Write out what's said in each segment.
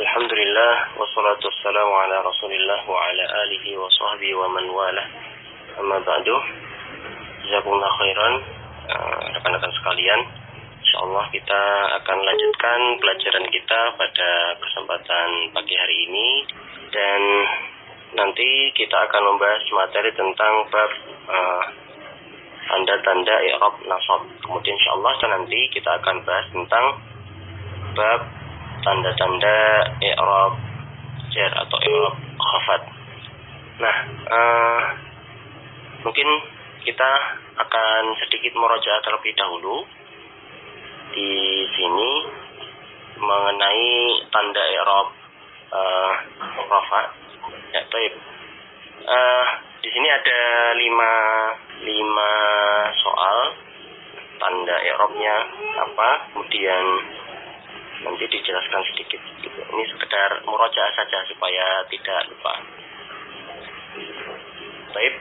Alhamdulillah wassalatu wassalamu ala Rasulillah wa ala alihi wa sahbihi wa man walah. Amma ba'du. Jazakumullah khairan rekan-rekan sekalian. Insyaallah kita akan lanjutkan pelajaran kita pada kesempatan pagi hari ini, dan nanti kita akan membahas materi tentang bab tanda-tanda i'rab nasab. Kemudian insyaallah nanti kita akan bahas tentang bab tanda-tanda i'rab jar atau i'rab khafat. Nah, mungkin kita akan sedikit murojaah terlebih dahulu di sini mengenai tanda i'rab rafa. Ya, baik. Di sini ada 5 soal tanda i'rabnya apa, kemudian nanti dijelaskan sedikit. Ini sekedar murojaah saja supaya tidak lupa. Baik,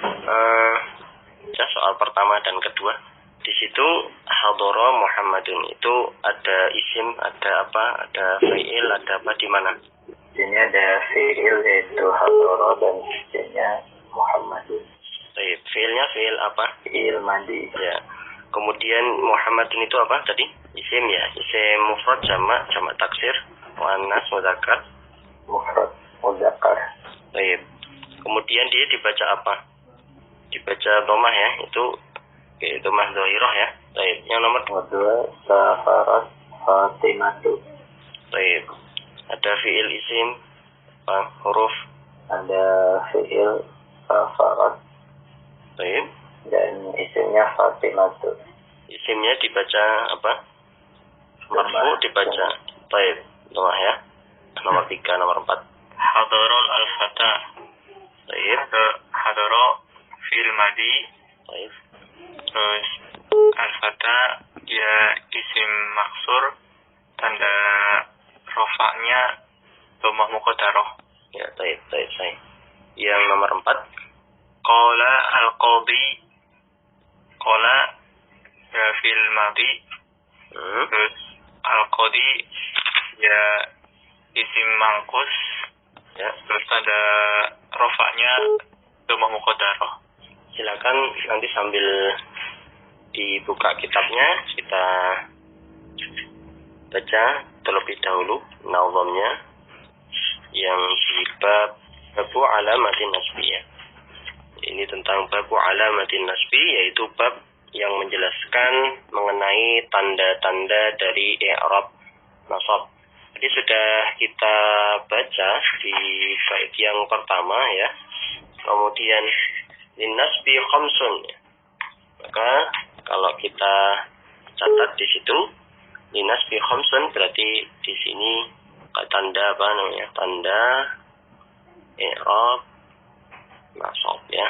soal pertama dan kedua. Di situ hadara Muhammadun itu ada isim, ada apa? Ada fi'il, ada apa di mana? Ini ada fi'il yaitu hadara dan isimnya Muhammadun. Baik, fi'ilnya fi'il apa? Fi'il madi. Ya. Kemudian Muhammadun itu apa tadi? Isim ya, isim mufrad jamak taksir, muannas mudzakkar. Mufrad mudzakkar. Baik. Kemudian dia dibaca apa? Dibaca dhammah ya, itu dhammah dhahirah ya. Baik. Yang nomor 2 safarat Fatimatu. Baik. Ada fi'il isim apa? Huruf. Ada fi'il safarat. Baik. Dan isimnya Fatimatu. Isimnya dibaca apa? Marfu dibaca. Baik. Dhammah ya. Nomor 3, nomor 4. Hadarul al-fata. Baik. Hadara fi'il madi. Baik. Terus al-fata ya isim maksur, tanda rofaknya dhammah muqaddarah. Ya, baik. Yang nomor 4. Qala al-qadi. Qala ya fi'il madi. Terus al-qadi ya isim mangkus. Ya. Terus tanda rofaknya dhammah muqaddarah. Silakan nanti sambil dibuka kitabnya kita baca terlebih dahulu nazamnya yang di babu alamatin nasbi ya. Ini tentang babu alamatin nasbi, yaitu bab yang menjelaskan mengenai tanda-tanda dari i'rab nasab. Jadi sudah kita baca di bait yang pertama ya. Kemudian linnasbi khamsun. Maka kalau kita catat di situ linnasbi khamsun, berarti di sini tanda apa namanya? Tanda i'rab nasab ya.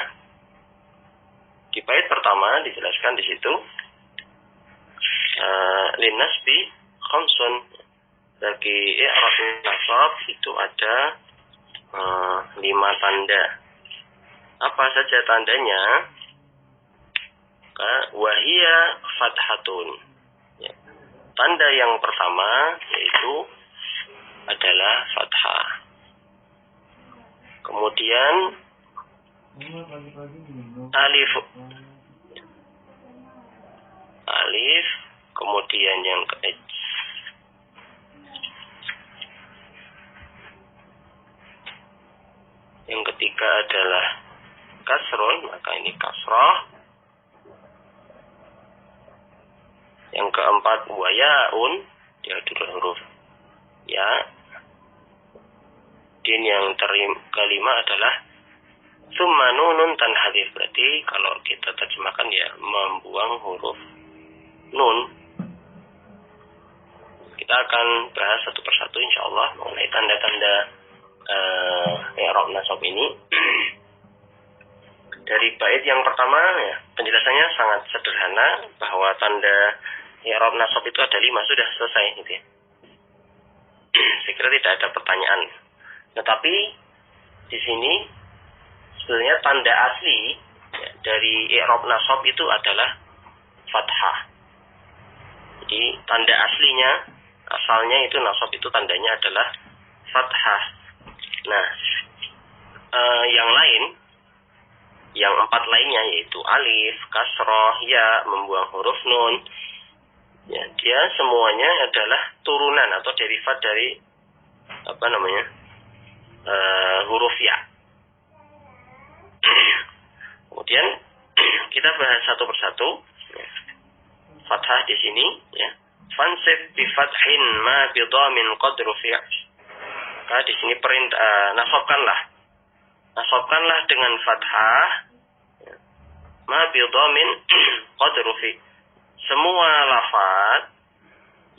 Di bait pertama dijelaskan di situ linnasbi khamsun, bagi i'rab nasab itu ada 5 tanda. Apa saja tandanya? Wahia fathatun. Ya. Tanda yang pertama yaitu adalah fathah. Kemudian alif. Kemudian yang ketiga adalah kasrun, maka ini kasrah. Yang keempat wayaun, dia dua huruf ya. Dan yang kelima adalah summa nunun tanhadif, berarti kalau kita terjemahkan ya membuang huruf nun. Kita akan bahas satu persatu insyaallah mengenai tanda-tanda i'rab nasab ini. Dari bait yang pertama ya, penjelasannya sangat sederhana bahwa tanda i'rab nasab itu ada 5, sudah selesai gitu ya. Saya kira tidak ada pertanyaan. Tetapi di sini sebenarnya tanda asli ya, dari i'rab nasab itu adalah fathah. Jadi tanda aslinya, asalnya itu nasab itu tandanya adalah fathah. Nah, yang lain, yang 4 lainnya yaitu alif, kasroh, ya, membuang huruf nun, ya, dia semuanya adalah turunan atau derivat dari huruf ya. Kemudian kita bahas satu persatu. Fathah di sini, ya. Fansib bi fathin ma bi dhamin qad rufi'. Maka di sini perintah nasabkanlah dengan fathah, ya, ma bi dhamin qad rufi'. Semua lafaz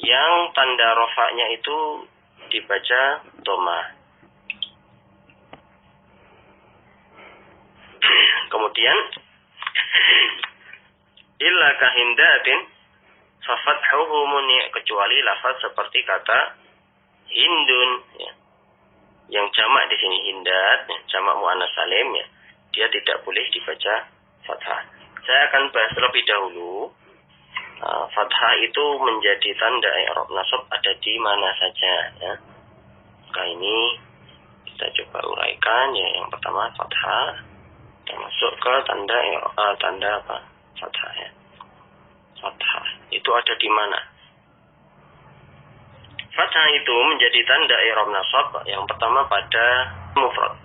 yang tanda rofaknya itu dibaca dhamma. Kemudian illa kahindatin fa fathuhu muni', kecuali lafaz seperti kata hindun, ya. Yang jamak di sini hindat, ya, jamak muannas salim, ya. Dia tidak boleh dibaca fathah. Saya akan bahas terlebih dahulu fathah itu menjadi tanda i'rab nasab ada di mana saja, ya. Maka ini kita coba uraikan, ya. Yang pertama fathah, kita masuk ke tanda apa? Fathah, ya. Fathah itu ada di mana? Fathah itu menjadi tanda i'rab nasab yang pertama pada mufrad.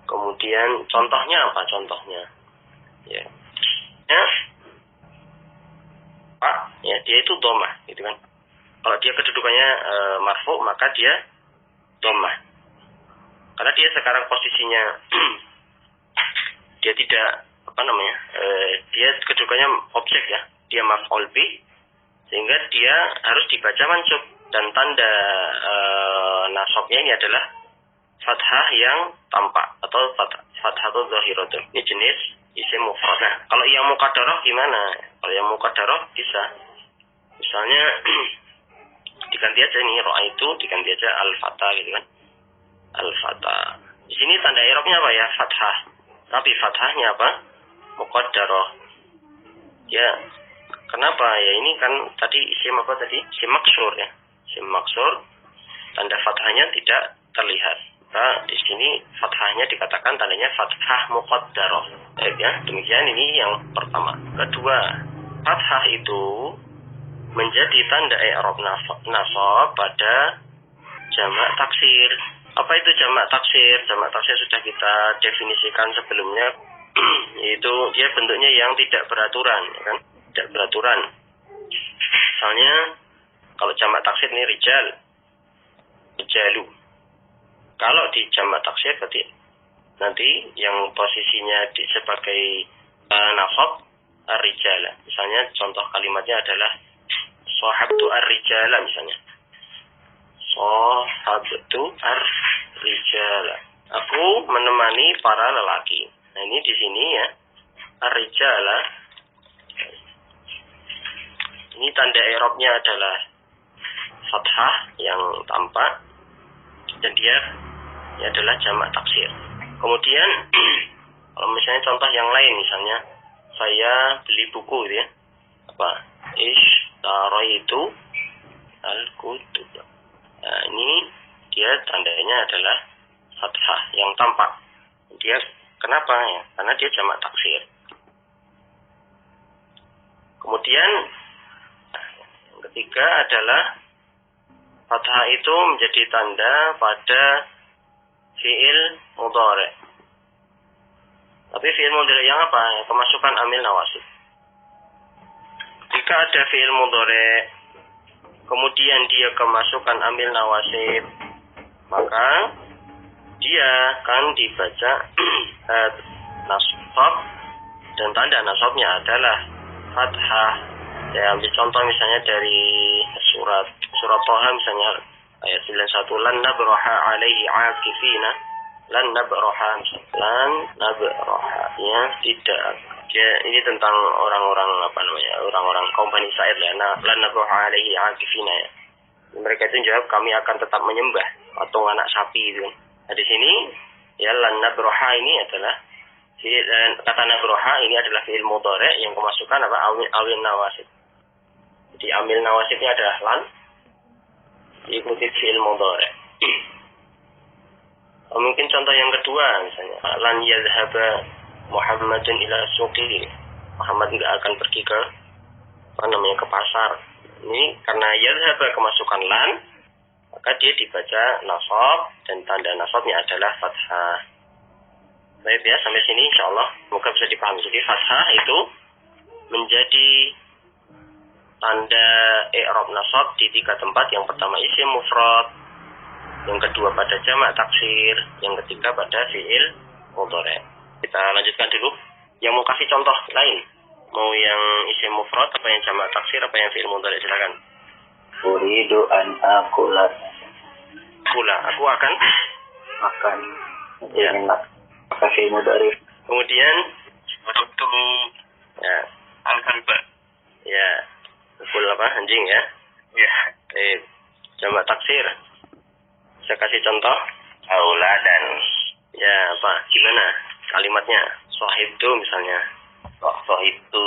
Kemudian contohnya apa? Contohnya, ya, Pak, ya, dia itu dhammah, gitu kan? Kalau dia kedudukannya marfu, maka dia dhammah. Karena dia sekarang posisinya dia tidak dia kedudukannya objek, ya. Dia maf'ul bih, sehingga dia harus dibaca mansub, dan tanda nasabnya ini adalah fathah yang tampak atau fathatul zahiratun. Ini jenis isim mufrad. Nah, kalau yang muqaddarah gimana? Kalau yang muqaddarah bisa, misalnya diganti aja ini ra'aitu, diganti aja al-fatah, gitu kan? Al-fatah. Di sini tanda i'rabnya apa, ya? Fathah. Tapi fathahnya apa? Muqaddarah. Ya. Kenapa? Ya, ini kan tadi isim apa tadi? Isim maksur, ya. Isim maksur, tanda fathahnya tidak terlihat. Maka di sini fathahnya dikatakan tandanya fathah muqaddarah. Ya, demikian ini yang pertama. Kedua, fathah itu menjadi tanda i'rab nasab pada jamak taksir. Apa itu jamak taksir? Jamak taksir sudah kita definisikan sebelumnya, yaitu dia bentuknya yang tidak beraturan, ya kan? Tidak beraturan. Misalnya kalau jamak taksir ini rijal, rijalu. Kalau di jamak taksir berarti nanti yang posisinya sebagai nasab ar-rijala. Misalnya contoh kalimatnya adalah shahabtu ar-rijala, misalnya. Shahabtu ar-rijala. Aku menemani para lelaki. Nah, ini di sini, ya, ar-rijala. Ini tanda i'rabnya adalah fathah yang tampak, dan dia adalah jamak taksir. Kemudian kalau misalnya contoh yang lain, misalnya saya beli buku, gitu, ya. Apa? Ishtaraitu al-kutub. Nah, ini dia tandanya adalah fathah yang tampak. Dia kenapa, ya? Karena dia jamak taksir. Kemudian yang ketiga adalah fathah itu menjadi tanda pada fi'il mudhari'. Tapi fi'il mudhari' yang apa? Yang kemasukan amil nawasib. Jika ada fi'il mudhari' kemudian dia kemasukan amil nawasib, maka dia akan dibaca nasab, dan tanda nasabnya adalah fathah. Saya ambil contoh misalnya dari surat Thaha, misalnya ayat 91, lan nabraha alaihi akifina, lan nabraha, ya, tidak. Ini tentang orang-orang kaum Bani Israil, ya. Lan nabraha alaihi akifina, ya. Mereka itu jawab, kami akan tetap menyembah patung anak sapi itu. Nah, di sini, ya, lan nabraha ini adalah kata nabraha ini adalah fi'il mudhari' yang kemasukan apa? Awil nawasib. Jadi amil nawasibnya adalah lan, diikuti fi'il mudhari'. Mungkin contoh yang kedua misalnya, lan yadhhaba Muhammadun ila suqi. Muhammad enggak akan pergi ke ke pasar. Ini karena yadhhaba kemasukan lan, maka dia dibaca nasab dan tanda nasabnya adalah fathah. Baik ya, sampai sini insyaallah semoga bisa dipahami. Jadi fathah itu menjadi tanda i'rab nasab di 3 tempat. Yang pertama isim mufrad, yang kedua pada jamak taksir, yang ketiga pada fi'il mudhari'. Kita lanjutkan dulu. Yang mau kasih contoh lain, mau yang isim mufrad, apa yang jamak taksir, apa yang fi'il mudhari', silakan. Uridu an akula. Aku akan. Ya. Maka fi'il mudhari'. Kemudian Waktu ya. al-kalba. Ya. Akul apa? Anjing ya. Ya. Jamak taksir. Saya kasih contoh. Auladan. Ya, apa? Gimana kalimatnya? Sahibtu misalnya. Sahibtu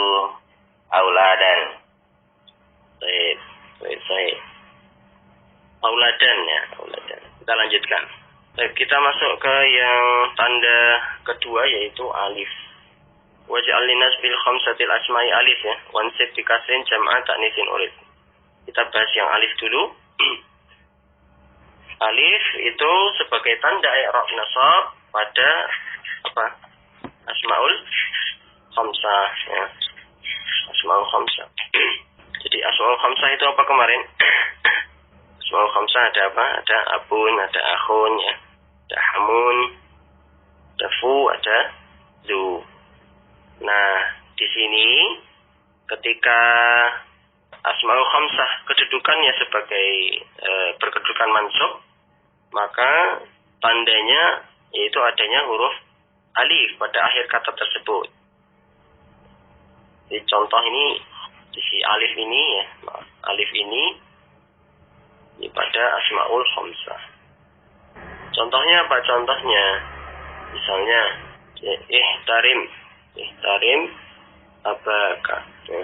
auladan. Baik. Auladan ya, auladan. Kita lanjutkan. Baik, kita masuk ke yang tanda kedua yaitu alif. Waj'al linas bil khamsatil asma'i alif ya. Wansib bikasrin jam'a ta'nitsin urif. Kita bahas yang alif dulu. Alif itu sebagai tanda i'rab nasab pada apa? Asmaul khamsah ya. Asmaul khamsah. Jadi asmaul khamsah itu apa kemarin? Asmaul khamsah ada apa? Ada abun, ada akhun ya. Ada hamun, ada fu, ada zu. Nah, di sini ketika asmaul khamsah kedudukannya sebagai berkedudukan mansub, maka tandanya yaitu adanya huruf alif pada akhir kata tersebut. Di contoh ini, di si alif ini ya, alif ini pada asmaul khamsah. Contohnya apa? Contohnya misalnya ya, ihtarim abaka ya.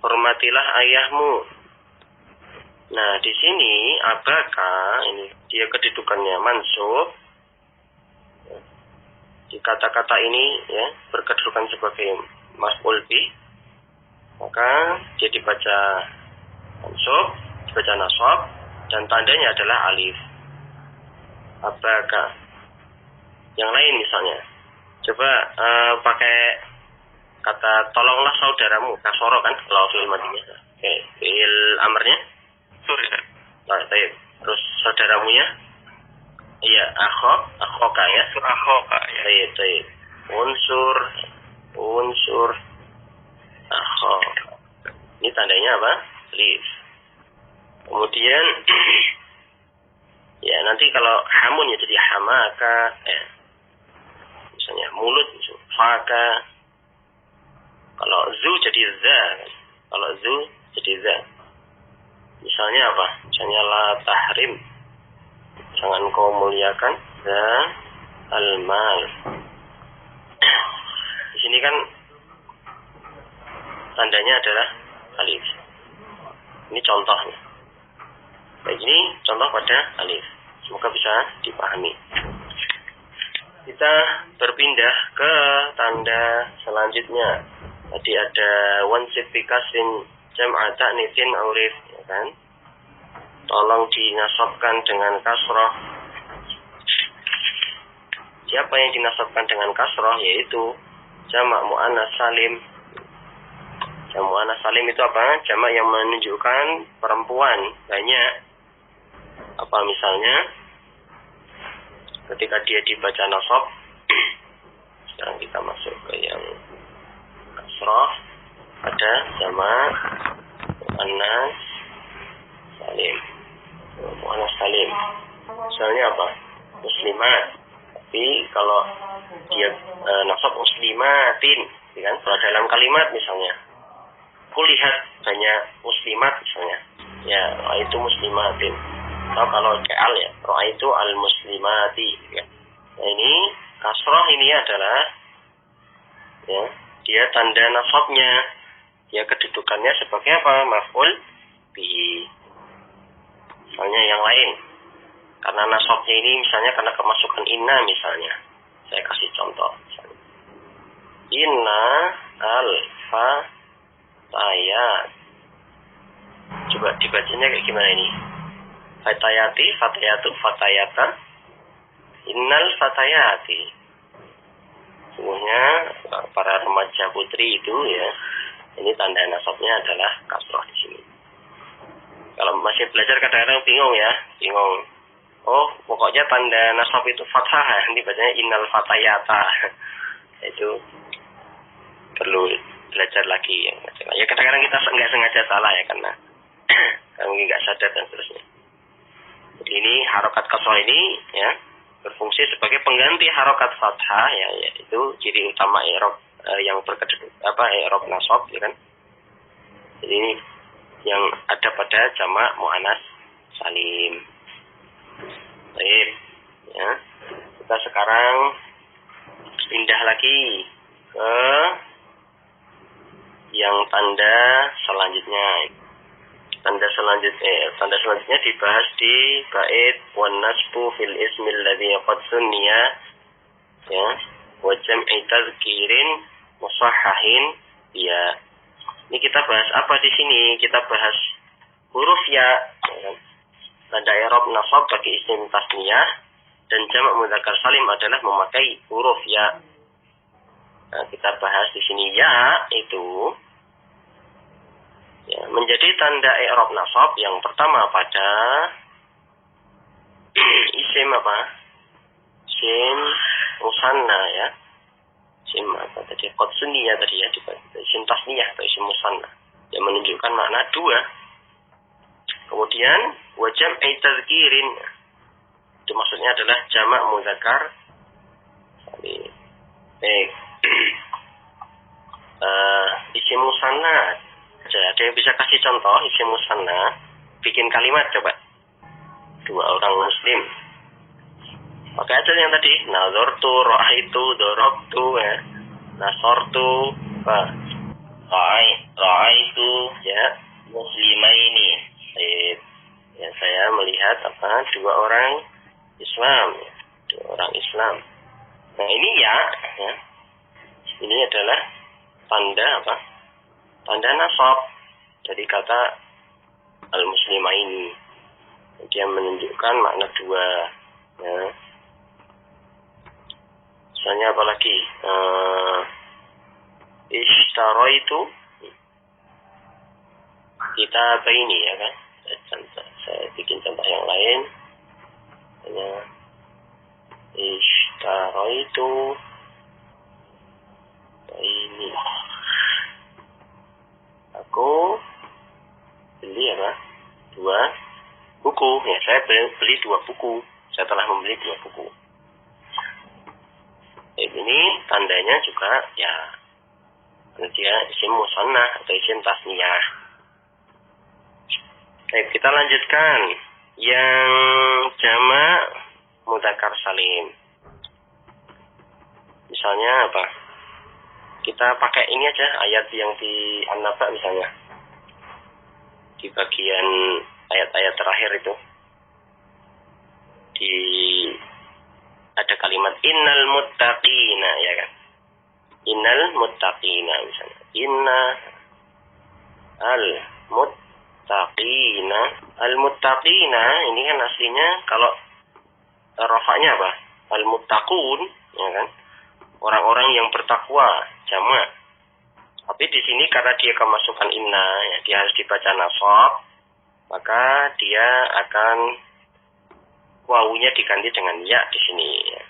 Hormatilah ayahmu. Nah, di sini abaka ini dia kedudukannya mansub. Di kata-kata ini ya berkedudukan sebagai maf'ul bih, maka dia dibaca mansub, dibaca nasab, dan tandanya adalah alif. Abaka. Yang lain misalnya, coba pakai kata tolonglah saudaramu, kasoro kan kalau fi'il madinya. Oke, fi'il amrnya Sorry. nah, baik. Terus saudaramunya iya, akhoka ya. Akhoka ya. Baik. Unsur akhoka. Ini tandanya apa? Alif. Kemudian ya nanti kalau hamun ya jadi hamaka ya. Misalnya mulut faka. Kalau zu jadi za. Kalau zu jadi za. Misalnya apa? Misalnya la tahrim. Jangan kau muliakan za al-mal. Di sini kan tandanya adalah alif. Ini contohnya. Baik, ini contoh pada alif. Semoga bisa dipahami. Kita berpindah ke tanda selanjutnya. Tadi ada wansib bikasrin jam'a ta'nitsin urif, ya kan? Tolong dinasabkan dengan kasrah. Siapa yang dinasabkan dengan kasrah? Yaitu jamak mu'annas salim. Jamak mu'annas salim itu apa? Jamak yang menunjukkan perempuan banyak. Apa misalnya? Ketika dia dibaca nasab. Sekarang kita masuk ke yang kasrah. Ada jamak mu'annas salim. Mu'annas salim. Misalnya apa? Muslimat. Tapi kalau dia nasab muslimatin, kan? Kalau dalam kalimat misalnya, aku lihat banyak muslimat misalnya, ya itu muslimatin. Atau kalau al ya, itu al muslimati. Ya. Nah ini kasroh ini adalah, ya, dia tanda nasabnya, dia kedudukannya sebagai apa? Maf'ul bihi. Misalnya yang lain, Karena nasabnya ini misalnya karena kemasukan inna misalnya. Saya kasih contoh. Misalnya. Inna al-fatayat. Coba dibacanya kayak gimana ini? Fatayati, fatayatu, fatayata. Innal fatayati. Sungguhnya para remaja putri itu ya, ini tanda nasabnya adalah kasroh di sini. Kalau masih belajar kadang-kadang bingung ya, bingung. Oh, pokoknya tanda nasab itu fathah, nanti bacanya innal fatayata. Itu perlu belajar lagi. Ya kadang-kadang kita nggak sengaja salah ya, karena mungkin nggak sadar dan seterusnya. Jadi ini harokat kasroh ini ya berfungsi sebagai pengganti harokat fathah ya, yaitu ciri utama i'rab yang i'rab nasab ya kan. Jadi ini yang ada pada jamak muannas salim. Baik, ya. Kita sekarang pindah lagi ke yang tanda selanjutnya. Tanda selanjutnya dibahas di bait wan nasbu fil ismil ladzi qad sunniya ya wa jam'i tadhkirin musahhahin ya. Ini kita bahas apa di sini? Kita bahas huruf ya kan? Tanda i'rab nasab bagi isim tasniyah dan jamak mudzakkar salim adalah memakai huruf ya. Nah, kita bahas di sini ya itu ya, menjadi tanda i'rab nasab yang pertama pada isim apa? Isim musanna ya. Isim apa tadi? Qad sunniyah tadi ya, isim tasniyah atau isim musanna yang menunjukkan makna dua. Kemudian wa jam'i tadhkirin. Itu maksudnya adalah jamak mudzakkar salim. Baik. Isim musanna. Ada yang bisa kasih contoh isim musanna? Bikin kalimat coba. Dua orang muslim. Pakai aja yang tadi. Nazartu, ra'aitu, darabtu, ya. Nasartu, ra'aitu, ya. Muslimaini. Ya, saya melihat dua orang Islam, ya. Dua orang Islam. Nah ini ya. Ini adalah tanda apa? Tanda nasab dari kata al-muslimaini. Dia menunjukkan makna dua. Ya. Misalnya apa lagi? Ishtaraitu kita apa ini ya kan? Saya bikin contoh yang lain. Hanya ishtaraitu ini. Aku beli apa? Dua buku. Ya, saya beli dua buku. Saya telah membeli dua buku. Ini tandanya juga ya dia isim musannah atau isim tasniyah. Baik, kita lanjutkan yang jamak mudzakkar salim. Misalnya apa? Kita pakai ini aja ayat yang di An-Naba misalnya. Di bagian ayat-ayat terakhir itu. Ada kalimat innal muttaqina ya kan. Innal muttaqina misalnya. Al-muttaqina ini kan aslinya kalau rafa'nya apa? Al-muttaqun ya kan. Orang-orang yang bertakwa jamak. Tapi di sini karena dia kemasukan inna ya, dia harus dibaca nasab, maka dia akan wawunya diganti dengan ya di sini ya.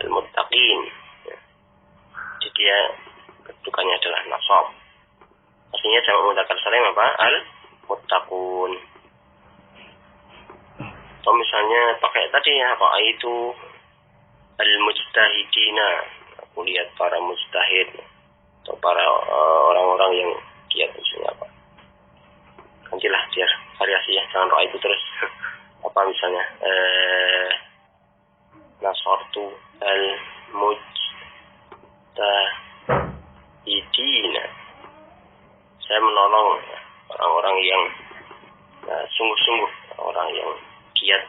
Al-muttaqin ya. Jadi dia kedudukannya adalah nasab. Artinya jamak mudzakkar salim apa? Al-muttaqun. Atau misalnya pakai tadi apa? Itu al-mujtahidina. Aku lihat para mujtahid atau para orang-orang yang giat misalnya apa. Gantilah biar variasi ya, jangan roh itu terus. Apa misalnya nasartu al-mujtahidina. Saya menolong orang-orang yang sungguh-sungguh, orang yang mansiyat.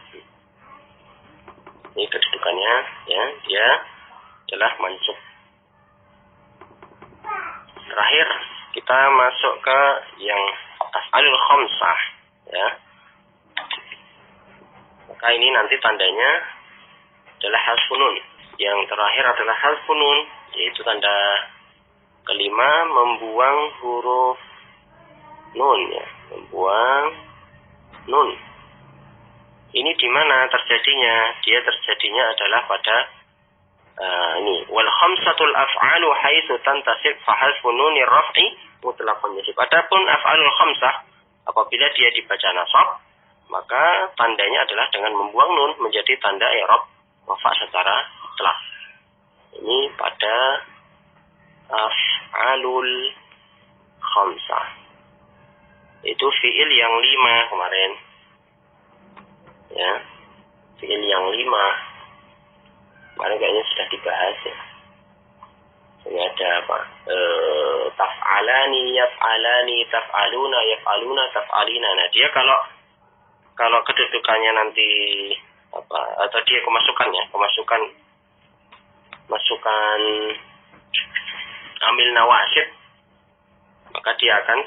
Ini kedudukannya, ya, dia adalah mansub. Terakhir kita masuk ke yang af'alul khamsah, ya. Maka ini nanti tandanya adalah hasfun nun. Yang terakhir adalah hasfun nun, yaitu tanda kelima membuang huruf nun, ya, membuang nun. Ini di mana terjadinya? Dia terjadinya adalah pada ini wal khamsatul af'alu haitsu tantasib fa hasfun nunir raf'i mutlaqan yajib. Adapun af'alul khamsah apabila dia dibaca nasab, maka tandanya adalah dengan membuang nun menjadi tanda i'rab rafa secara mutlak. Ini pada af'alul khamsah. Itu fiil yang 5 kemarin. Ya. Fiil yang 5. Kemarin kayaknya sudah dibahas, ya. Ini ada apa? Taf'alani, yaf'alani, taf'aluna, yaf'aluna, taf'alina. Nah, dia kalau kedudukannya nanti apa, atau dia kemasukan amil nawasib, maka dia akan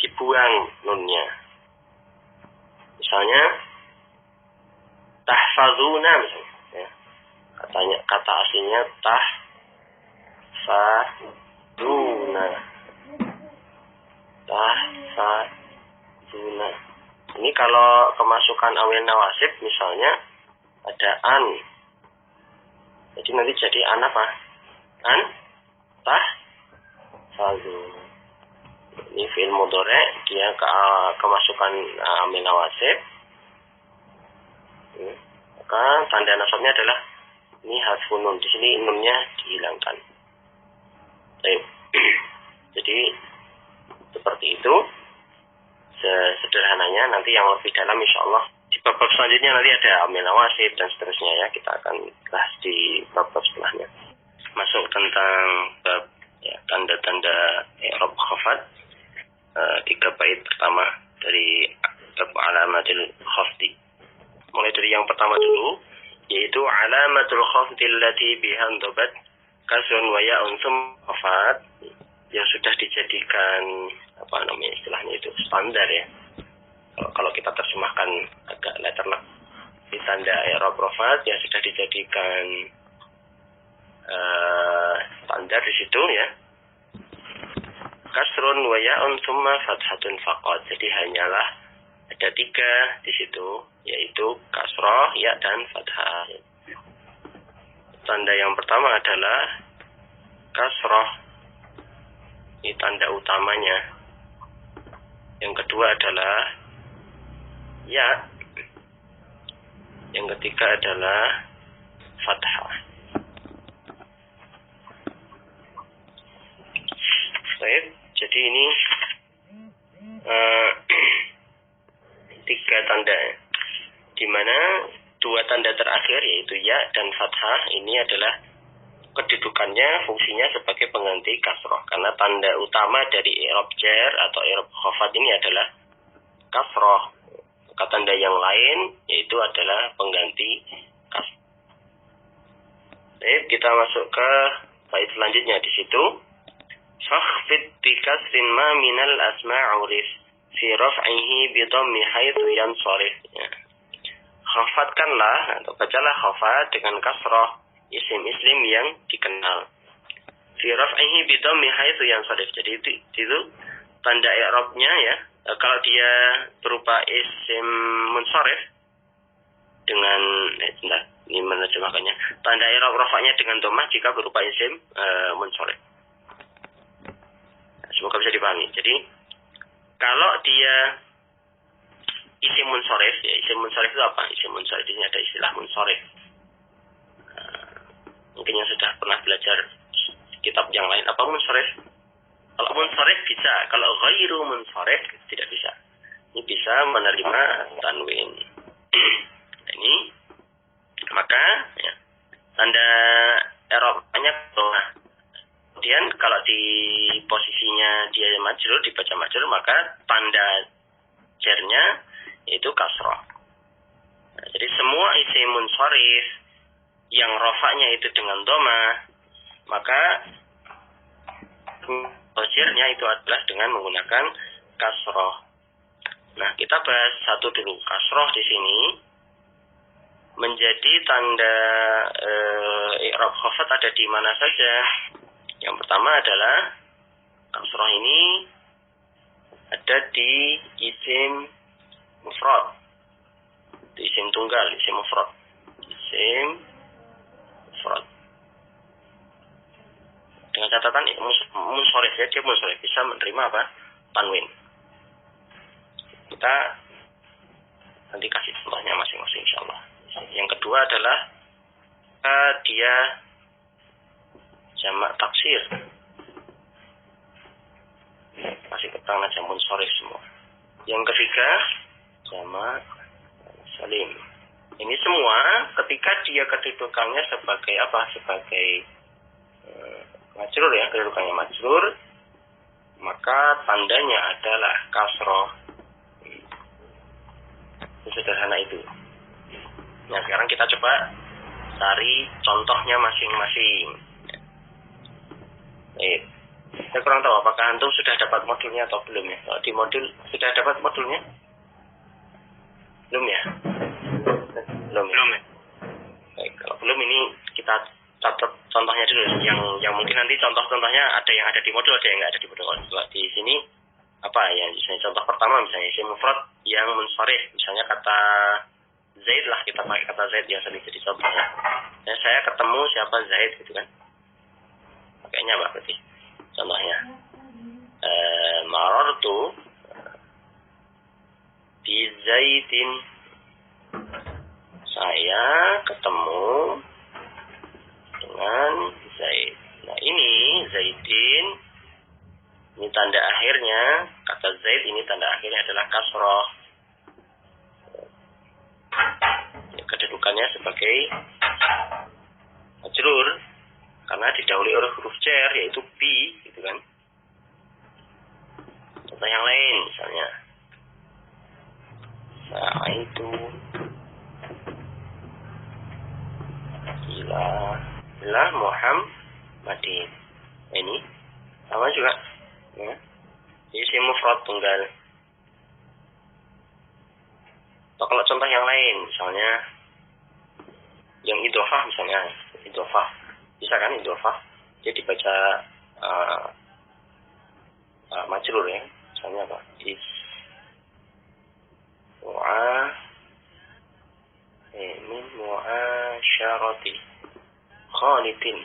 dibuang nunnya. Misalnya tahfazuna, misalnya, ya. Kata aslinya tahfazuna. Ini kalau kemasukan awil nawasib misalnya ada an. Jadi nanti jadi an apa? An tahfazuna. Ini fi'il mudhari', dia kemasukan amil nawasib. Maka tanda nasabnya adalah ini hasfun nun. Di sini nunnya dihilangkan. Baik. Jadi seperti itu sederhananya. Nanti yang lebih dalam insyaallah di bab selanjutnya nanti ada amil nawasib dan seterusnya, ya. Kita akan bahas di bab setelahnya. Masuk tentang bab, ya, tanda-tanda i'rab khafad. 3 bait pertama dari bab alamatul khafdi. Mulai dari yang pertama dulu, yaitu alamatul khafdi allati biha dhabat kasrun wa ya'un khafad, yang sudah dijadikan apa namanya istilahnya itu standar, ya. Kalau kita terjemahkan agak letterlek, di tanda i'rab khafad yang sudah dijadikan standar di situ, ya. Kasrun wa ya'un tsumma fathatun faqat. Jadi hanyalah ada 3 di situ, yaitu kasrah, ya, dan fathah. Tanda yang pertama adalah kasrah. Ini tanda utamanya. Yang kedua adalah ya. Yang ketiga adalah fathah. Baik. Jadi ini 3 tanda, di mana 2 tanda terakhir yaitu ya dan fathah ini adalah kedudukannya, fungsinya sebagai pengganti kasroh, karena tanda utama dari i'rab jar atau i'rab khafad ini adalah kasroh. Maka tanda yang lain yaitu adalah pengganti kasroh. Baik, kita masuk ke bait selanjutnya. Di situ fakhfid bi kasrin ma minal asma'urif fi raf'ihi bi dhammi haitsu yansarif. Ya. Khafatkanlah atau bacalah khafat dengan kasrah isim-isim yang dikenal. Fi raf'ihi bi dhammi haitsu yansarif. Jadi itu tanda i'rabnya, ya. Kalau dia berupa isim munsharif dengan ini menerjemahkannya. Tanda i'rab rafa'nya dengan dhammah jika berupa isim munsharif. Semoga bisa dipahami. Jadi kalau dia isim munsharif, ya, isim munsharif itu apa? Isim munsharif ini ada istilah munsharif. Mungkin yang sudah pernah belajar kitab yang lain, apa munsharif? Kalau munsharif bisa, kalau ghairu munsharif tidak bisa. Ini bisa menerima tanwin. Ini maka, ya, tanda i'rabnya dhammah. Kemudian kalau di posisinya dia majrur, dibaca majrur, maka tanda jarnya yaitu kasrah. Jadi semua isim munsharif yang rofaknya itu dengan doma, maka dhomirnya itu adalah dengan menggunakan kasroh. Nah, kita bahas satu dulu. Kasroh di sini menjadi tanda i'rab khafat ada di mana saja. Yang pertama adalah kasroh ini ada di isim mufrad, di isim tunggal, isim mufrad, isim mufrad. Dengan catatan munsharif, ya, dia munsharif bisa menerima apa? Tanwin. Kita nanti kasih contohnya masing-masing insyaallah. Yang kedua adalah dia jamak taksir. Kasih keterangan aja munsharif semua. Yang ketiga jamak salim. Ini semua ketika dia kedudukannya sebagai apa? Sebagai majrur, ya, kedudukannya majrur, maka tandanya adalah kasroh. Sederhana itu. Nah, sekarang kita coba cari contohnya masing-masing. Saya kurang tahu apakah antum sudah dapat modulnya atau belum, ya. Kalau di modul sudah dapat modulnya? Belum, ya? Belum, ya? Baik, kalau belum ini kita catat contohnya dulu. Yang mungkin nanti contoh-contohnya ada yang ada di modul, ada yang nggak ada di modul. Kalau di sini apa ya? Misalnya contoh pertama, misalnya isim mufrad yang munsharif, misalnya kata Zaid lah, kita pakai kata Zaid yang sering jadi contohnya. Dan saya ketemu siapa Zaid gitu kan? Pakainya apa berarti? Contohnya marartu bi Zaidin, saya ketemu dengan Zaid. Nah, ini Zaidin, ini tanda akhirnya, kata Zaid ini tanda akhirnya adalah kasroh. Kedudukannya sebagai majrur karena didahului oleh huruf jar, yaitu bi, gitu kan. Contoh yang lain misalnya sa'aitu ila Muhammadin. Ini sama juga, ya. Isim mufrad tunggal. Atau kalau contoh yang lain, misalnya yang idhofah, misalnya idhofah, bisa kan idhofah? Dia dibaca majrur, ya. Misalnya apa? Min mu'asyarati Khalidin.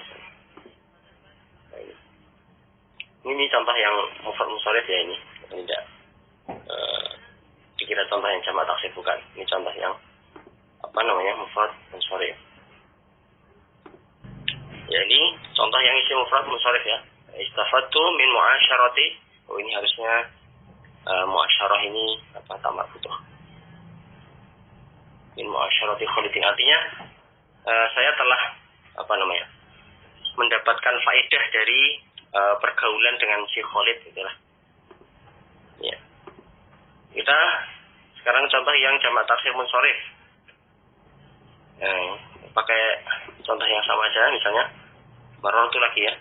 Ini contoh yang mufrad munsharif, ya, ini. Tidak dikira contoh yang jamak taksir, bukan. Ini contoh yang apa namanya? Mufrad munsharif. Ya, ini contoh yang isi mufrad munsharif, ya. Istafadtu min mu'asyarati. Oh, ini harusnya mu'asyarah ini apa? Tamak butuh. Min mu'asyarati Khalidin, artinya saya telah apa namanya? Mendapatkan faedah dari pergaulan dengan si Khalid, itulah. Ya. Kita sekarang contoh yang jamak taksir munsharif. Pakai contoh yang sama aja, misalnya marortu lagi, ya.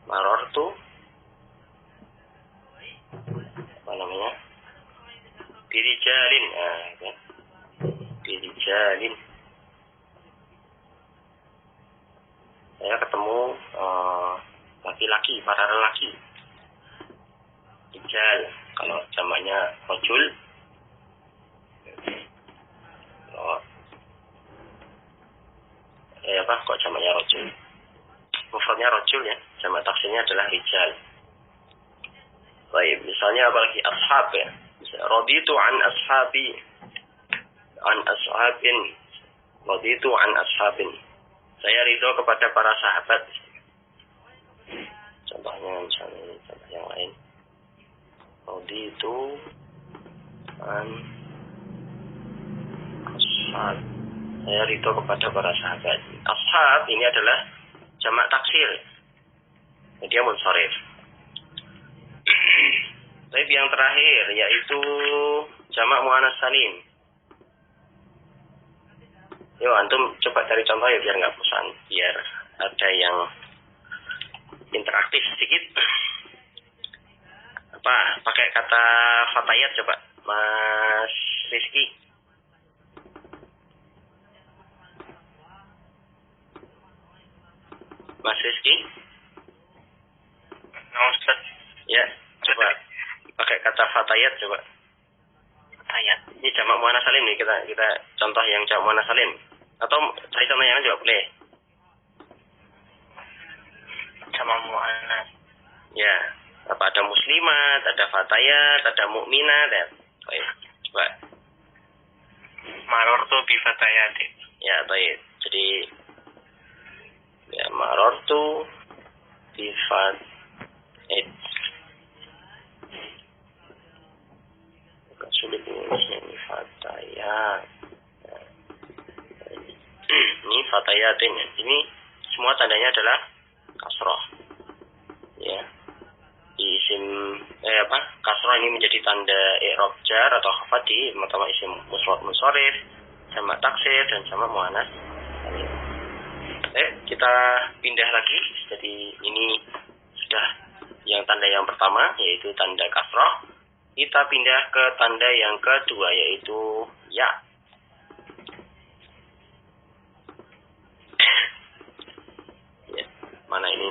Marortu apa namanya? Dirijalin, ya. Dirijalin. Saya ketemu laki-laki, para lelaki. Rijal, kalau jamaknya rajul. Apa kok jamaknya rajul? Mufradnya rajul, ya. Jamak taksirnya adalah rijal. Baik, misalnya apalagi ashab, ya. Misalnya raditu an ashabi, an ashabin. Raditu an ashabin. Saya ridho kepada para sahabat. Contohnya misalnya contoh yang lain. Raditu an ashab. Saya ridho kepada para sahabat. Ashab ini adalah jamak taksir. Dia munsharif. Tapi yang terakhir yaitu jamak muannas salim. Yuk antum coba cari contoh ya biar nggak bosan, biar ada yang interaktif sedikit. Apa? Pakai kata fatayat coba, Mas Rizky. Mas Rizky? Nah, Ustaz. Ya, coba pakai kata fatayat coba. Fatayat. Ini jamak muannas salim nih, kita contoh yang jamak muannas salim. Atau cari contoh yang lain juga boleh. Jamak muannas. Ya, apa ada muslimat, ada fatayat, ada mukminat ya. Baik, coba. Marortu bi fatayatin. Ya, baik. Jadi ya marortu bi fatayat. Agak sulit ini fatayat. Ini fatayatin ya. Ini semua tandanya adalah kasroh. Ya. Di isim kasroh ini menjadi tanda i'rab jar atau khafat di pertama isim munsharif, sama taksir dan sama muannas. Kita pindah lagi. Jadi ini sudah yang tanda yang pertama yaitu tanda kasroh. Kita pindah ke tanda yang kedua yaitu ya. Mana ini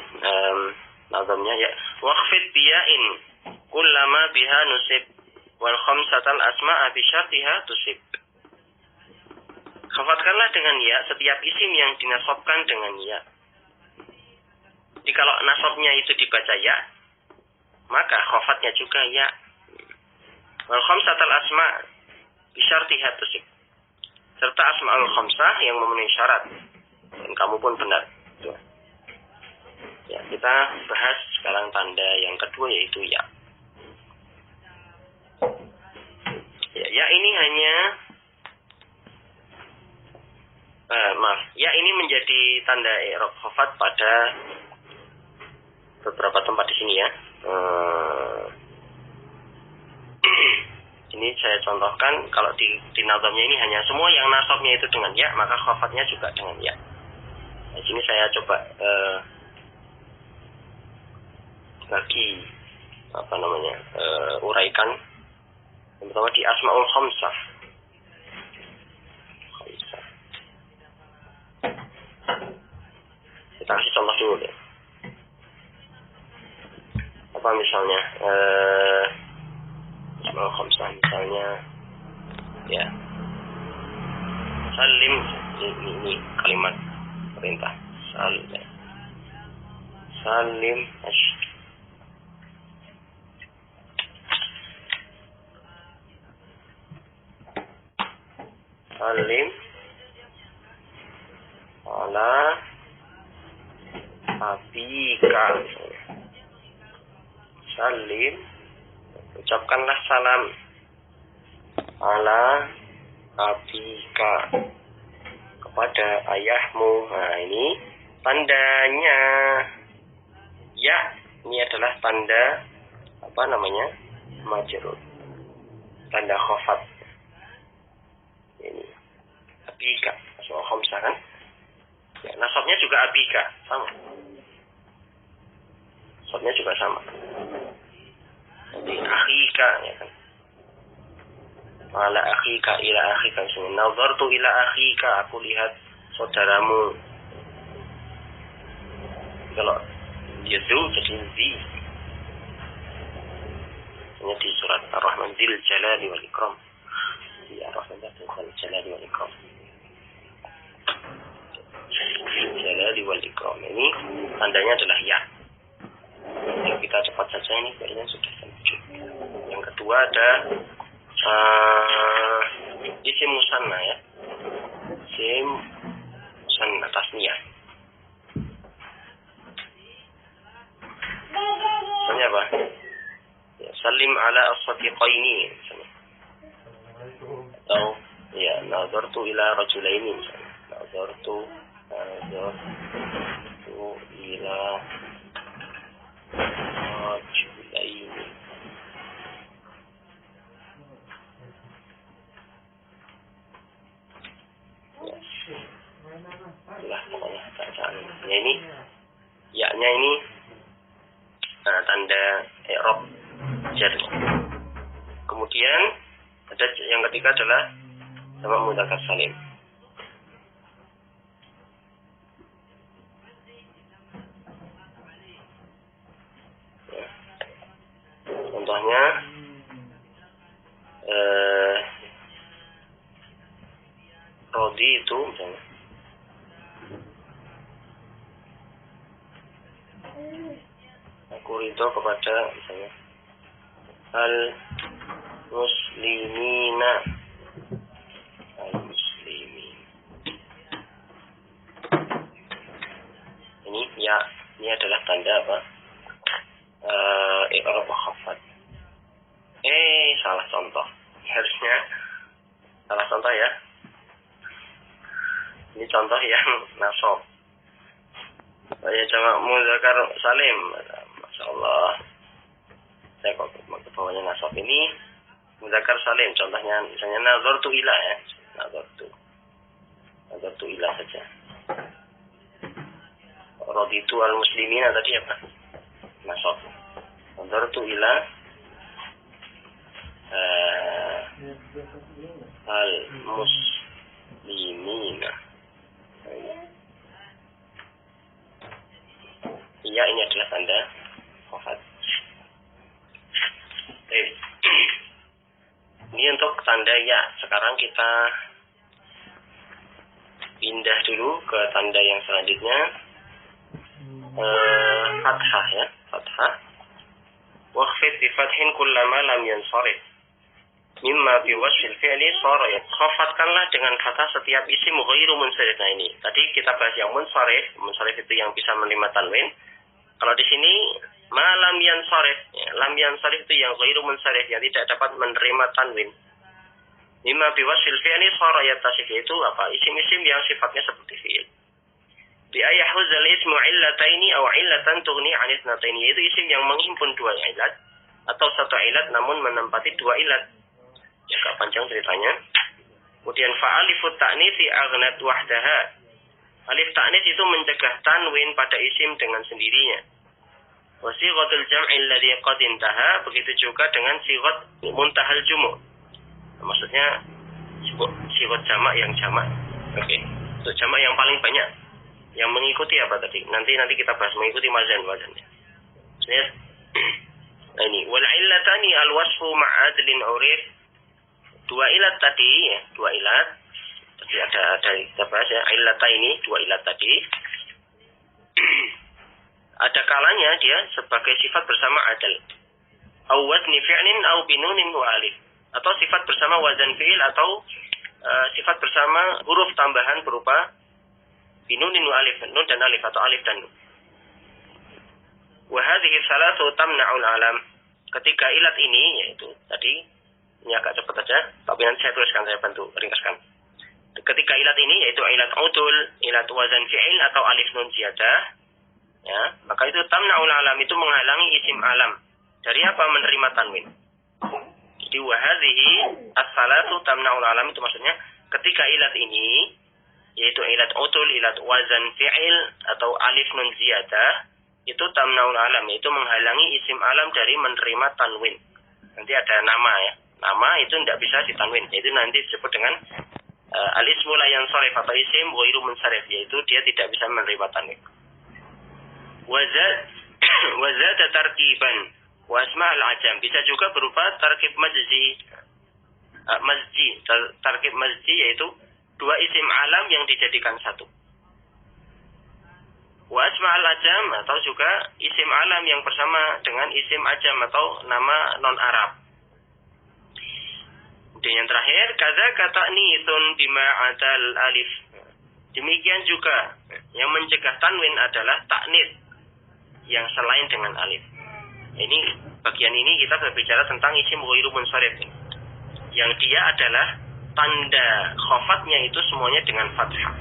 nazamnya ya. Waqfid biya'in kullama biha nusib wal khamsatal asma'a bi syartiha tusib. Khafatkanlah dengan ya setiap isim yang dinasabkan dengan ya. Jadi kalau nasabnya itu dibaca ya, maka khafatnya juga ya. Wal khamsatal asma' bi syartiha tusib. Serta asma'ul khamsah yang memenuhi syarat. Dan kamu pun benar. Ya, kita bahas sekarang tanda yang kedua yaitu ya. Ya ini hanya ya ini menjadi tanda i'rab khafat pada beberapa tempat di sini ya. Ini saya contohkan kalau di nazamnya ini hanya semua yang nasabnya itu dengan ya, maka khafatnya juga dengan ya. Di sini saya coba lagi uraikan yang pertama di asmaul khamsah. Kita kasih contoh dulu deh. Apa misalnya asmaul khamsah misalnya ya salim, ini kalimat perintah salim salim ala abika. Salim, ucapkanlah salam ala abika kepada ayahmu. Nah ini tandanya ya, ini adalah tanda majrur, tanda khafat. Ini abika, soal khamsah kan? Ya, nasabnya juga abika, sama. Nasabnya juga sama. Jadi akhika ya kan. Ala akhika ila akhika. Nazartu ila akhika, aku lihat saudaramu. Kalau yadu jadi zi. Ini di surat Ar-Rahman, Zil Jalali wal Ikram. Ya, Ar-Rahman Zil Jalali wal Ikram. Zil Jalali wal Ikram. Ini tandanya adalah ya. Yang kita cepat saja ini kayaknya sudah sampai. Yang kedua ada isim musanna ya. Isim musanna tasniyah. Misalnya apa? Ya, salim ala as-sadiqaini misalnya. Atau ya nazartu ila rajulaini misalnya. Nazartu ila rajulaini. Ya. itulah pokoknya bacaannya ini ya-nya ini tanda i'rab jar. Kemudian ada yang ketiga adalah jamak mudzakkar salim. Ya. Contohnya rodi itu misalnya. Aku ridho kepada misalnya al muslimina, al muslimin. Ini adalah tanda apa? I'rab khafat. Salah contoh. Harusnya salah contoh ya. Ini contoh yang nasab. Saya jamak mudzakkar salim. Masya Allah. Saya kok ke bawahnya nasab ini mudzakkar salim. Contohnya misalnya nazartu ila ya. Nazartu ila saja. Raditu al muslimin tadi apa? Nasab. Nazartu ila al muslimina. Iya, ini adalah tanda khafat. Ini untuk tanda ya. Sekarang kita pindah dulu ke tanda yang selanjutnya. Fathah ya, fathah. Wakhfid bi fathin kullama lam yansarif. Mimma bi wasfil fi'li shara ya. Khafatkanlah dengan fathah setiap isim ghairu munsharif. Nah ini, tadi kita bahas yang munsharif. Munsharif itu yang bisa menerima tanwin. Kalau di sini lam yansharif, ya, lam yansharif itu yang ghairu munsharif, yang tidak dapat menerima tanwin. Mimma bi wasfil fi'li shara yatasif, itu apa? Isim-isim yang sifatnya seperti fi'il. Bi ayahuzal ismu illataini aw illatan tughni 'an ithnataini, itu isim yang menghimpun dua ilat atau satu ilat namun menempati dua ilat. Ya, agak panjang ceritanya. Kemudian fa'alifut ta'nitsi aghnat wahdaha. Alif ta'nits itu mencegah tanwin pada isim dengan sendirinya. Wa sighatul jam'i alladhi qad intaha, begitu juga dengan sighat muntahal jumu'. Maksudnya sighat jamak yang jamak. Oke. Untuk jamak yang paling banyak. Yang mengikuti apa tadi? Nanti kita bahas mengikuti wazannya. Lihat. Nah ini wal illatani al wasfu ma'adlin urif. Dua ilat tadi ya, dua ilat. Tadi ada kita bahas ya, illata ini dua ilat tadi. Ada kalanya dia sebagai sifat bersama adal. Aw wazni fi'lin aw binunin wa alif. Atau sifat bersama wazan fi'il atau sifat bersama huruf tambahan berupa binunin wa alif, nun dan alif atau alif dan nun. Wa hadhihi salatu tamna'ul alam. Ketiga ilat ini yaitu tadi, ini agak cepat saja, tapi nanti saya tuliskan, saya bantu ringkaskan. Ketiga ilat ini yaitu ilat udul, ilat wazan fi'il atau alif nun ziyadah, ya, maka itu tamna'ul alam, itu menghalangi isim alam dari apa? Menerima tanwin. Jadi wa hadhihi as-salatu tamna'ul alam, itu maksudnya ketiga ilat ini yaitu ilat udul, ilat wazan fi'il atau alif nun ziyadah, itu tamna'ul alam, itu menghalangi isim alam dari menerima tanwin. Nanti ada nama ya. Nama itu tidak bisa ditanwin. Itu nanti disebut dengan al-ismu la yansharif atau isim ghairu munsharif, yaitu dia tidak bisa menerima tanwin. Wazad tarkiban wa asma al-ajam, bisa juga berupa tarkib majzi. Tarkib majzi yaitu dua isim alam yang dijadikan satu. Wa asma al-ajam, atau juga isim alam yang bersama dengan isim ajam atau nama non-Arab. Dan yang terakhir, kaza kata nithun bima adal alif. Demikian juga yang mencegah tanwin adalah taknits yang selain dengan alif. Ini bagian ini kita berbicara tentang isim ghairu munsharif, yang dia adalah tanda khafatnya itu semuanya dengan fathah.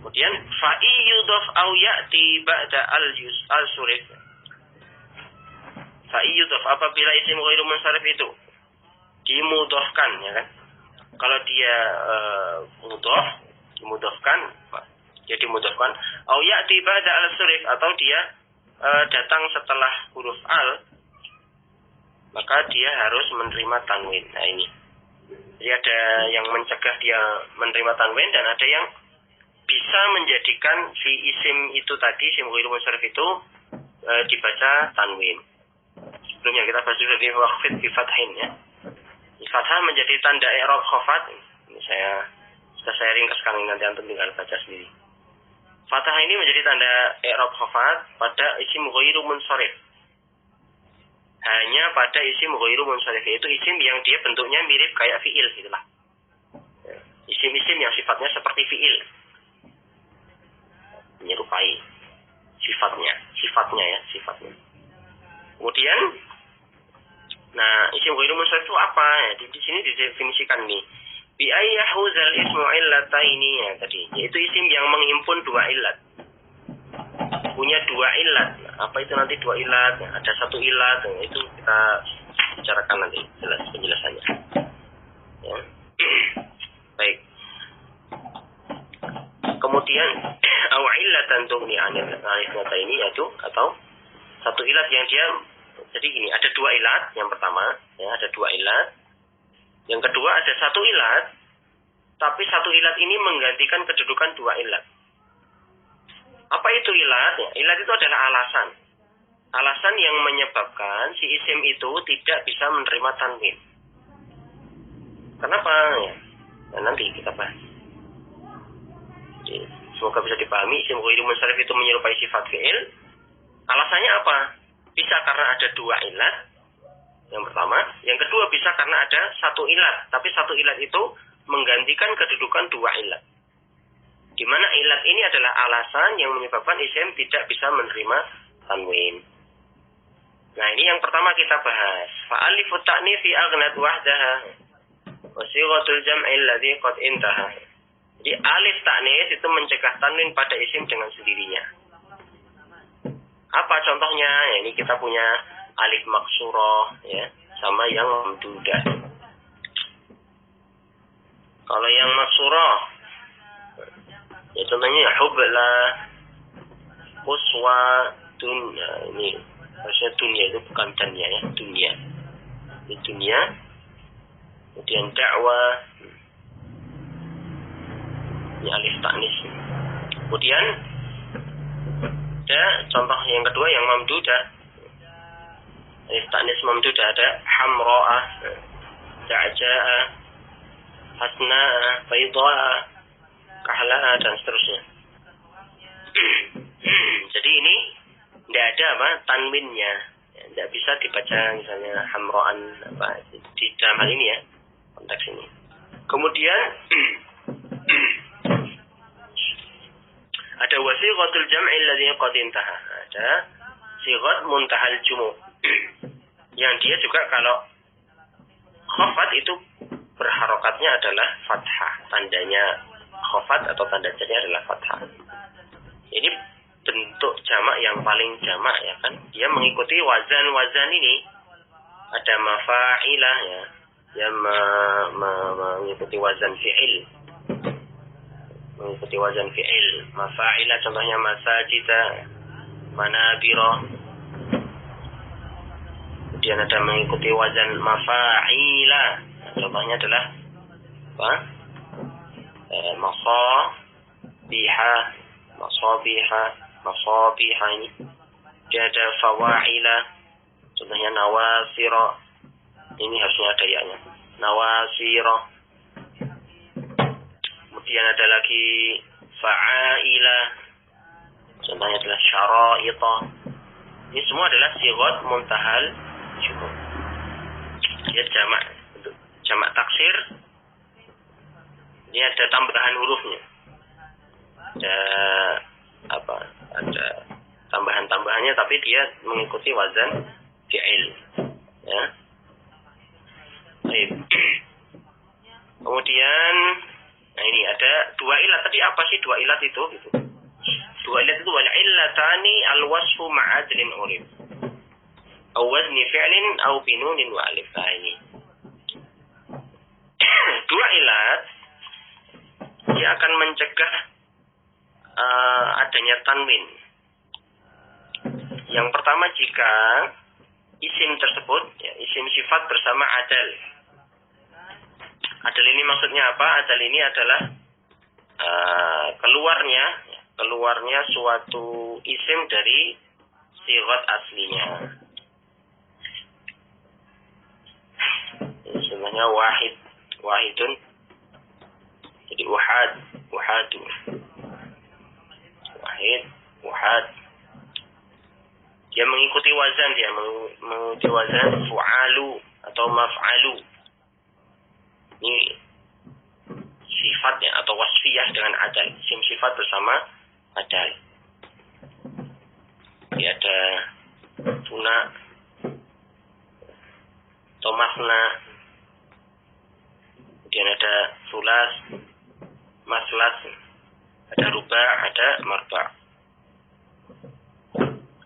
Kemudian fa'i yudhaf aw ya'ti ba'da al-surif. Fa'i yudhaf, apabila isim ghairu munsharif itu dimudhafkan, ya kan? Kalau dia dimudhafkan, Dia dimudhafkan. Au ya'ti ba'da al-surif, atau dia datang setelah huruf al, maka dia harus menerima tanwin. Nah ini. Jadi ada yang mencegah dia menerima tanwin, dan ada yang bisa menjadikan si isim itu tadi, isim ghairu munsharif itu dibaca tanwin. Sebelumnya kita bahas dulu di waqfid bi fathin ya. Fathah menjadi tanda i'rab khafat. Ini saya sudah ringkaskan, nanti antum tinggal baca sendiri. Fathah ini menjadi tanda i'rab khafat pada isim ghairu munsharif. Hanya pada isim ghairu munsharif, yaitu isim yang dia bentuknya mirip kayak fiil gitulah. Isim-isim yang sifatnya seperti fiil. Menyerupai sifatnya ya. Kemudian isim ghairu munsharif itu apa? Ya, di sini didefinisikan nih. Bi ayyahuzal ismu illataini ya tadi, yaitu isim yang menghimpun dua ilat. Punya dua ilat. Apa itu nanti dua ilat? Ada satu ilat, itu kita bicarakan nanti jelas penjelasannya. Ya. Baik. Kemudian au illatan tughni anil ini yaitu atau satu ilat yang dia, jadi gini, ada dua ilat. Yang pertama ya, ada dua ilat. Yang kedua ada satu ilat, tapi satu ilat ini menggantikan kedudukan dua ilat. Apa itu ilat? Ya, ilat itu adalah alasan. Alasan yang menyebabkan si isim itu tidak bisa menerima tanwin. Kenapa? Ya, nanti kita bahas. Jadi, semoga bisa dipahami, isim ghairu munsharif itu menyerupai sifat fi'il. Alasannya apa? Bisa karena ada dua ilat. Yang pertama, yang kedua bisa karena ada satu ilat, tapi satu ilat itu menggantikan kedudukan dua ilat. Di mana ilat ini adalah alasan yang menyebabkan isim tidak bisa menerima tanwin. Nah, ini yang pertama kita bahas. Fa'alifu ta'nifi aghnat wahdaha wa sighatul jam'i alladhi qad intaha. Jadi alif ta'nis itu mencegah tanwin pada isim dengan sendirinya. Apa contohnya? Ya, ini kita punya alif maksurah ya, sama yang mamdudah. Kalau yang maksurah ya contohnya hubla, uswa, dunya. Ini harusnya dunia, itu bukan tanya ya, dunia. Ini dunia. Kemudian dakwah. Ini alif ta'nis. Kemudian ada contoh yang kedua yang mamdudah. Alif ta'nis mamdudah ada hamra'ah, ja'ja'ah, hasna'ah, baydha'ah, kahla'ah, dan seterusnya. Jadi ini tidak ada tanwinnya, tidak bisa dibaca misalnya hamra'an di dalam hal ini ya, konteks ini. Kemudian ada wasighatul jam'i alladhi qad intaha. Ada sighat muntahal jumu' yang dia juga kalau khafat itu berharokatnya adalah fathah. Tandanya khafat atau tanda jarnya adalah fathah. Ini bentuk jamak yang paling jamak ya kan. Dia mengikuti wazan-wazan ini. Ada mafa'ilah ya. Dia mengikuti wazan fi'il. Mengikuti wazan fi'il. Mafa'ilah contohnya masajida, manabira. Kemudian ada mengikuti wazan mafa'ilah. Contohnya adalah apa? Masabiha ini. Dia ada fawa'ila. Contohnya nawasira. Ini harusnya ada ya-nya. Nawasira. Kemudian ada lagi fa'aila. Contohnya adalah syara'ita. Ini semua adalah sighat muntahal jumu'. Dia jamak, untuk jamak taksir. Ini ada tambahan hurufnya. Ada tambahan-tambahannya, tapi dia mengikuti wazan fi'il. Ya. Baik. Kemudian ini ada dua ilat. Tadi apa sih dua ilat itu? Gitu. Dua ilat itu wal illatani al-wasfu ma'adlin urif. Aw wazni fi'lin aw binunin wa alif. Nah, ini. Dua ilat dia akan mencegah adanya tanwin. Yang pertama, jika isim tersebut, ya, isim sifat bersama adal. Adal ini maksudnya apa? Adal ini adalah keluarnya suatu isim dari sighat aslinya. Sebenarnya wahidun. Jadi wahadu. Wahad. Dia mengikuti wazan, fu'alu atau maf'alu. Ini sifatnya atau wasfiyah dengan adal. Isim sifat bersama adal. Jadi ada tuna atau mafna. Kemudian ada sulas, maslas, ada ruba', ada marba'.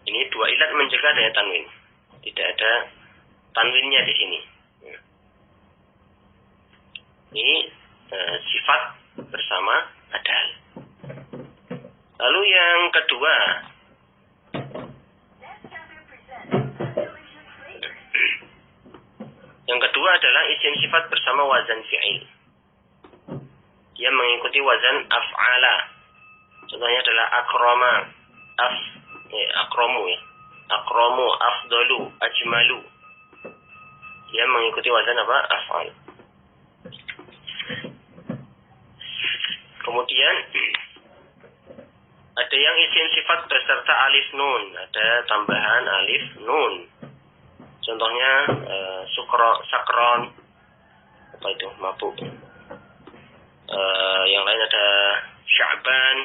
Ini dua ilat mencegah adanya tanwin. Tidak ada tanwinnya di sini. Ini sifat bersama adal. Lalu yang kedua, adalah isim sifat bersama wazan fi'il. Dia mengikuti wazan af'ala. Contohnya adalah akrama, akromu ya. Akromu, afdalu, ajmalu. Dia mengikuti wazan apa? Af'al. Kemudian ada yang isim sifat beserta alif nun, ada tambahan alif nun. Contohnya sakron, apa itu, mabuk. Yang lain ada Sya'ban,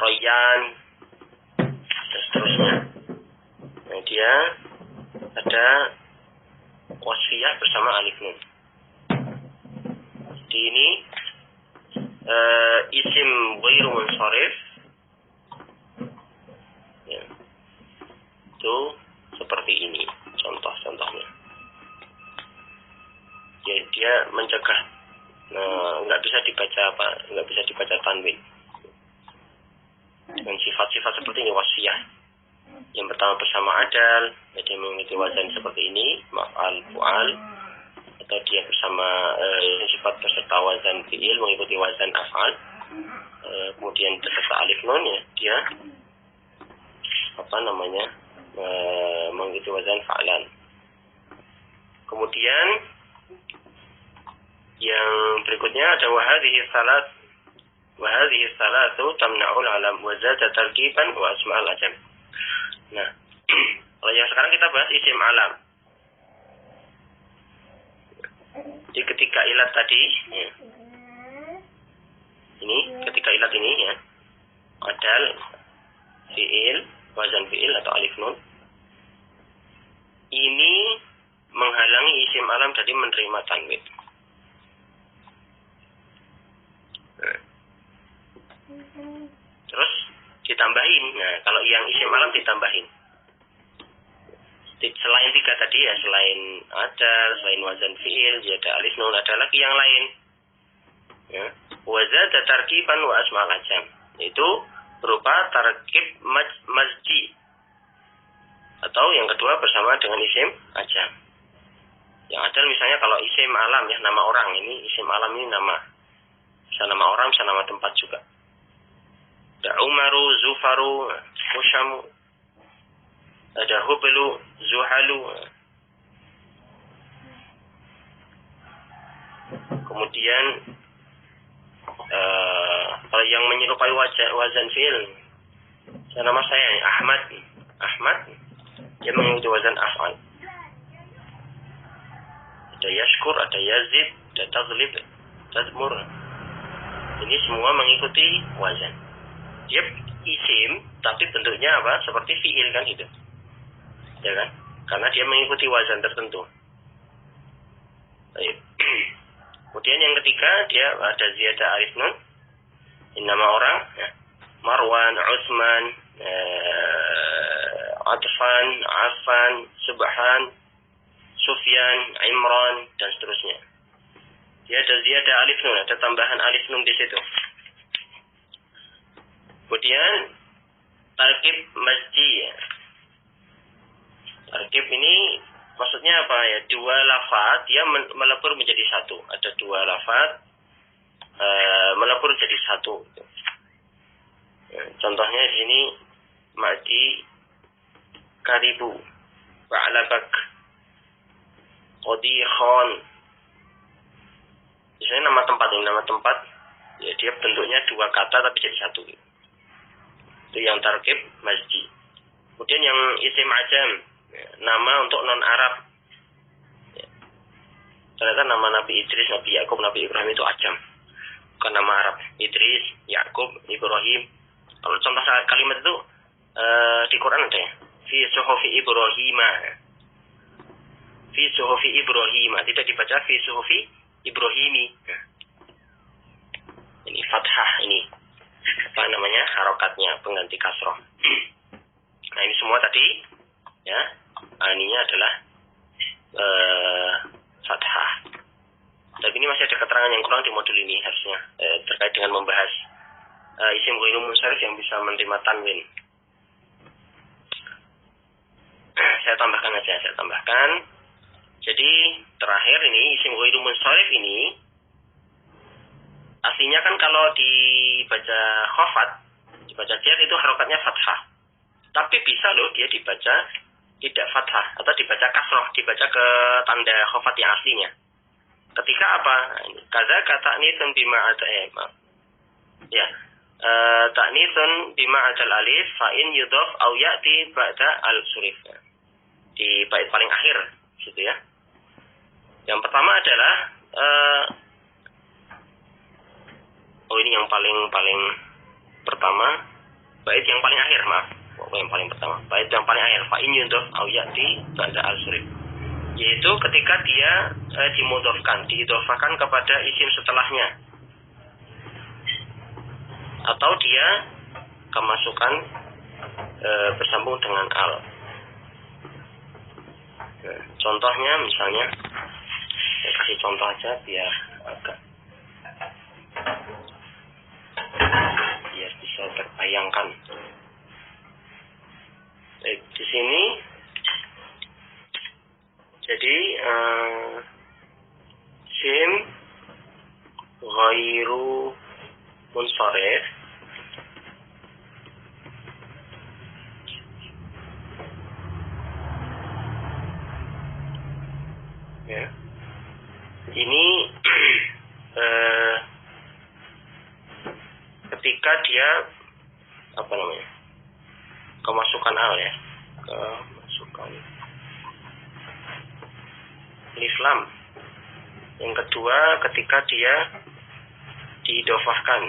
Rayyan, dan seterusnya. Nah, dia ada wasfiyah bersama alif nun. Di ini isim ghairu munsharif, ya, itu seperti ini contohnya. Jadi dia mencegah, nggak bisa dibaca tanwin. Dengan sifat-sifat seperti ini wasfiyah. Yang pertama bersama adal, jadi mengikuti wazan seperti ini, maf'al, fu'al, atau dia bersama sifat beserta wazan fi'il mengikuti wazan af'al, kemudian beserta alif nun, ya, dia mengikuti wazan fa'lan. Kemudian yang berikutnya ada wahadhihi salatu tamna'ul alam wa zada tarkiban wa asma'al ajam. Nah, kalau yang sekarang kita bahas isim alam. Di ketika ilat tadi, ya. Ini ketika ilat ini, ya, adal, fi'il, wazan fi'il atau alif nun, ini menghalangi isim alam dari menerima tanwin. Terus ditambahin. Nah, kalau yang isim alam ditambahin. Selain tiga tadi, ya, selain adal, selain wazan fi'il, ada alif nun, ada lagi yang lain. Ya. Wazada tarkiban wa asma'al ajam. Itu berupa tarkib mazji. Atau yang kedua bersama dengan isim ajam. Yang adal misalnya kalau isim alam, ya, nama orang, ini isim alam ini nama. Bisa nama orang, bisa nama tempat juga. Ada Umaru, Zufaru, Hushamu. Ada Hublu, Zuhalu. Kemudian kalau yang menyerupai wazan fi'il, nama saya Ahmad, dia mengikuti wazan af'al. Ada Yashkur, ada Yazid, ada Taghlib, Tadmur. Ini semua mengikuti wazan. Dia isim, tapi bentuknya apa? Seperti fi'il kan itu. Ya kan? Karena dia mengikuti wazan tertentu. Baik. Kemudian yang ketiga, dia ada ziyadah alif nun. Ini nama orang, ya. Marwan, Utsman, Atfan, Affan, Subhan, Sufyan, Imran, dan seterusnya. Dia ada ziyadah alif nun, ada tambahan alif nun di situ. Kemudian tarkib masji. Tarkib ini maksudnya apa ya? Dua lafaz dia melebur menjadi satu. Ada dua lafaz melebur jadi satu. Contohnya di sini ma'di karibu wa'alabak qadi khan. Misalnya nama tempat ya dia bentuknya dua kata tapi jadi satu. Itu yang tarkib masji. Kemudian yang isim ajam, nama untuk non Arab. Ternyata nama Nabi Idris, Nabi Yakub, Nabi Ibrahim itu ajam, bukan nama Arab. Idris, Yakub, Ibrahim. Kalau contoh kalimat itu di Quran ada ya. Fi suhufi Ibrahim. Fi suhufi Ibrahim. Tidak dibaca fi suhufi Ibrahimi. Ini fathah ini. Apa namanya? Harokatnya pengganti kasroh. Nah, ini semua tadi ya. Ininya adalah fathah. Tapi ini masih ada keterangan yang kurang di modul ini harusnya terkait dengan membahas isim ghairu munsharif yang bisa menerima tanwin. Saya tambahkan. Jadi terakhir ini isim ghairu munsharif ini aslinya kan kalau dibaca khafat, dibaca jar itu harokatnya fathah. Tapi bisa loh dia dibaca tidak fathah atau dibaca kasroh, dibaca ke tanda khafat yang aslinya. Ketika apa? Kaza kata nisun bima maaf. Ya. Ta'nitsun bima adal alif fa in yudhaf au ya'ti ba'da al-surif. Di bait paling akhir situ ya. Yang pertama adalah ini yang paling pertama, bait yang paling akhir, maaf. Yang paling pertama, bait yang paling akhir fa in yudhaf au ya'ti ba'da al-surif. Yaitu ketika dia diidhofahkan kepada isim setelahnya. Atau dia kemasukan bersambung dengan al. Contohnya misalnya, saya kasih contoh aja biar bisa terbayangkan. Di sini, jadi sim ghairu munsharif ya. Ini ketika dia kemasukan al ya, kemasukan alif lam. Yang kedua ketika dia diidhofahkan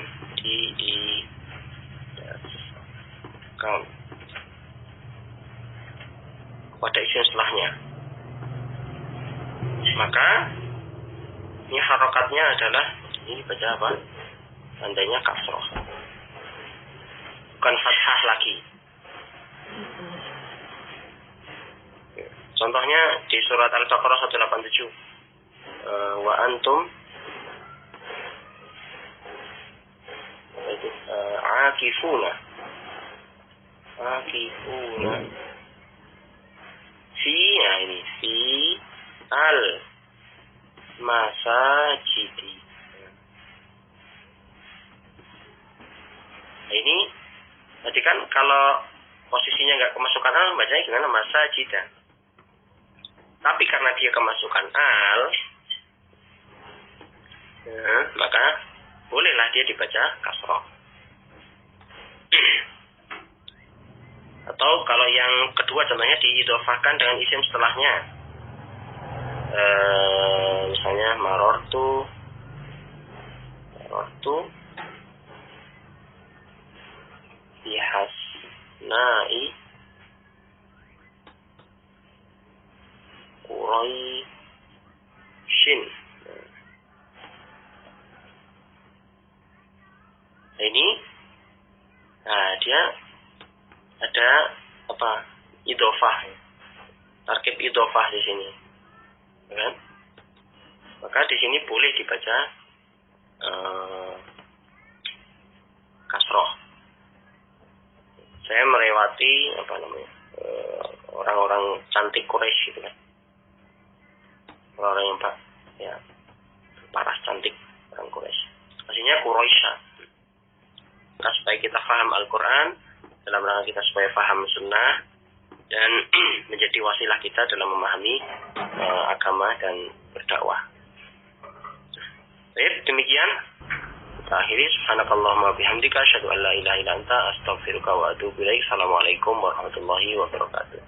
pada isim setelahnya, maka ini harokatnya adalah ini baca apa? Tandanya kasroh, bukan fathah lagi. Contohnya di surat Al-Baqarah 187, wa antum akifuna fi al masajidi. Ini tadi kan kalau posisinya nggak kemasukan al, bacanya gimana? Masajida. Tapi karena dia kemasukan al, maka bolehlah dia dibaca kasroh. Atau kalau yang kedua contohnya diidhofahkan dengan isim setelahnya, misalnya marortu bihasnai Quraisyin. Ini dia ada idhofah, tarkib idhofah di sini, kan? Maka di sini boleh dibaca kasroh. saya melewati orang-orang cantik Quraisy gitu kan. Orang-orang yang paras cantik orang Quraisy. Maksudnya Quraisy. Nah, supaya kita paham Al-Quran, dalam rangka kita supaya paham sunnah, dan menjadi wasilah kita dalam memahami agama dan berdakwah. Baik, demikian. Kita akhiri. Subhanakallahumma bihamdika asyhadu an la ilaha illa anta astaghfiruka wa atubu ilaik. Assalamualaikum warahmatullahi wabarakatuh.